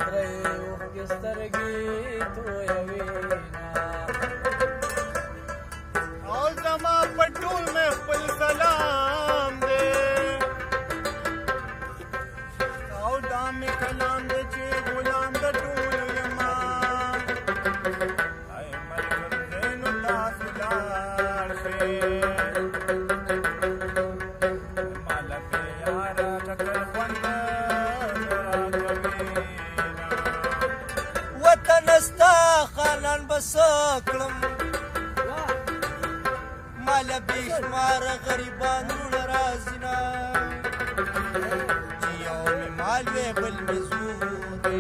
درې اوښکې سترګې تویوي او زما په ټول مې خپل سلام دی او دا مې کلام دی چې غلام د ټولو یما ای ملګری نو تاسو لاړ شئ ماله پې یاره ټکر خوند راکوي وطن ستا خانان به څه کړم ماله بېشماره غریبان وروڼه راځي نه چې یو مې مال وی بل مې زور دی